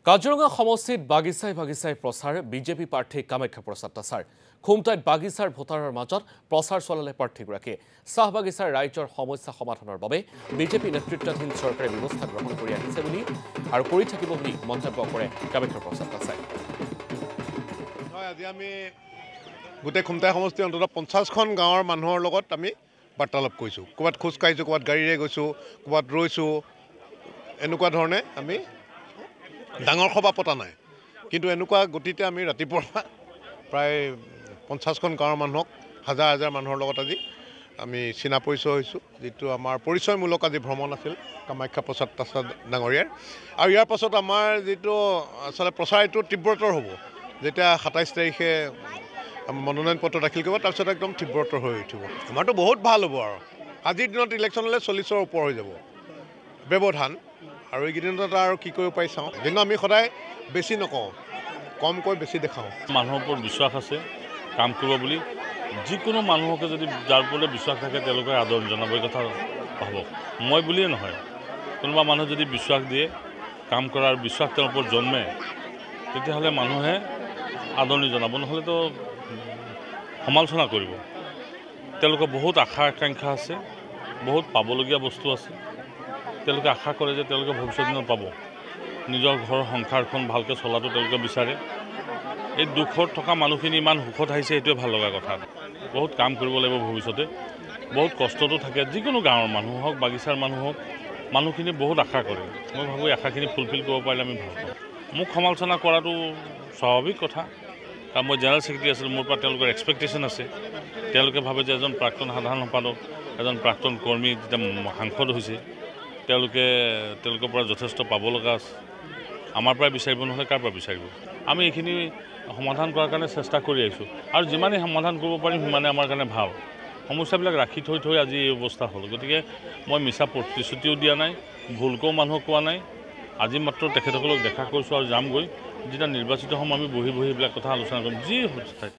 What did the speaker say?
কাজিৰঙা সমষ্টিত বাগিচাই বাগিচাই প্ৰচাৰ বিজেপি প্ৰাৰ্থী কামাখ্যা প্ৰসাদ তাছাৰ খুমটাইত বাগিচাৰ ভোটাৰৰ মাজত প্ৰচাৰ চলালে প্ৰাৰ্থীগৰাকীয়ে চাহ বাগিচাৰ ৰাইজৰ সমস্যা সমাধানৰ বাবে বিজেপি নেতৃত্বাধীন চৰকাৰে ব্যৱস্থা গ্ৰহণ কৰি আহিছে বুলি আৰু কৰি থাকিব বুলি মন্তব্য কৰে কামাখ্যা প্ৰসাদ তাছাই। আজি আমি গোটেই খুমটাই সমষ্টিৰ অন্তত 50খন গাঁৱৰ মানুহৰ লগত আমি বাৰ্তালাপ কৰিছোঁ। ক'ৰবাত খোজ কাঢ়িছোঁ, ক'ৰবাত গাড়ীৰে গৈছোঁ, ক'ৰবাত ৰৈছোঁ, এনেকুৱা ধৰণে আমি ডাঙৰ সভা পতা নাই, কিন্তু এনেকুৱা গতিতে আমি ৰাতিপুৱা প্ৰায় 50খন গাঁৱৰ মানুহক হাজাৰ হাজাৰ মানুহৰ লগত আজি আমি চিনা পৰিচয় হৈছোঁ, যিটো আমাৰ পৰিচয়মূলক আজি ভ্ৰমণ আছিল কামাখ্যা প্ৰসাদ তাছাৰ ডাঙৰীয়াৰ। আৰু ইয়াৰ পাছত আমাৰ যিটো আচলতে প্ৰচাৰ এইটো তীব্ৰতৰ হ'ব, যেতিয়া 27 তাৰিখে মনোনয়ন পত্ৰ দাখিল কৰিব, তাৰপিছত একদম তীব্ৰতৰ হৈ উঠিব। আমাৰতো বহুত ভাল হ'ব আৰু আজিৰ দিনত ইলেকশ্যন হ'লে 40ৰ ওপৰ হৈ যাব ব্যৱধান। আৰু এইকেইদিনত আৰু কি কৰিব পাৰি চাওঁ, কিন্তু আমি সদায় বেছি নকওঁ, কমকৈ বেছি দেখাওঁ। মানুহৰ ওপৰত বিশ্বাস আছে কাম কৰিব বুলি, যিকোনো মানুহকে যদি যাৰ ওপৰতে বিশ্বাস থাকে তেওঁলোকে আদৰণি জনাব, এই কথা ভাবক। মই বুলিয়ে নহয়, কোনোবা মানুহে যদি বিশ্বাস দিয়ে কাম কৰাৰ বিশ্বাস তেওঁৰ ওপৰত জন্মে, তেতিয়াহ'লে মানুহে আদৰণি জনাব, নহ'লেতো সমালোচনা কৰিব। তেওঁলোকৰ বহুত আশা আকাংক্ষা আছে, বহুত পাবলগীয়া বস্তু আছে। তেওঁলোকে আশা কৰে যে তেওঁলোকে ভৱিষ্যত দিনত পাব, নিজৰ ঘৰৰ সংসাৰখন ভালকৈ চলাটো তেওঁলোকে বিচাৰে। এই দুখত থকা মানুহখিনি ইমান সুখত আহিছে, এইটোৱে ভাল লগা কথা। বহুত কাম কৰিব লাগিব ভৱিষ্যতে, বহুত কষ্টটো থাকে, যিকোনো গাঁৱৰ মানুহ হওক, বাগিচাৰ মানুহ হওক, মানুহখিনি বহুত আশা কৰে। মই ভাবোঁ এই আশাখিনি ফুলফিল কৰিব পাৰিলে আমি ভাল পাওঁ। মোক সমালোচনা কৰাটো স্বাভাৱিক কথা, কাৰণ মই জেনেৰেল ছেক্ৰেটাৰী আছিলোঁ, মোৰ পৰা তেওঁলোকৰ এক্সপেক্টেশ্যন আছে। তেওঁলোকে ভাবে যে এজন প্ৰাক্তন সাধাৰণ সম্পাদক, এজন প্ৰাক্তন কৰ্মী যেতিয়া সাংসদ হৈছে, তেওঁলোকৰ পৰা যথেষ্ট পাব লগা আছে। আমাৰ পৰা বিচাৰিব, নহ'লে কাৰ পৰা বিচাৰিব? আমি এইখিনি সমাধান কৰাৰ কাৰণে চেষ্টা কৰি আহিছোঁ, আৰু যিমানেই সমাধান কৰিব পাৰিম সিমানে আমাৰ কাৰণে ভাল। সমস্যাবিলাক ৰাখি থৈ থৈ আজি এই অৱস্থা হ'ল। গতিকে মই মিছা প্ৰতিশ্ৰুতিও দিয়া নাই, ভুলকৈও মানুহক কোৱা নাই। আজি মাত্ৰ তেখেতসকলক দেখা কৰিছোঁ আৰু যামগৈ। যেতিয়া নিৰ্বাচিত হ'ম আমি বহি বহি এইবিলাক কথা আলোচনা কৰিম, যি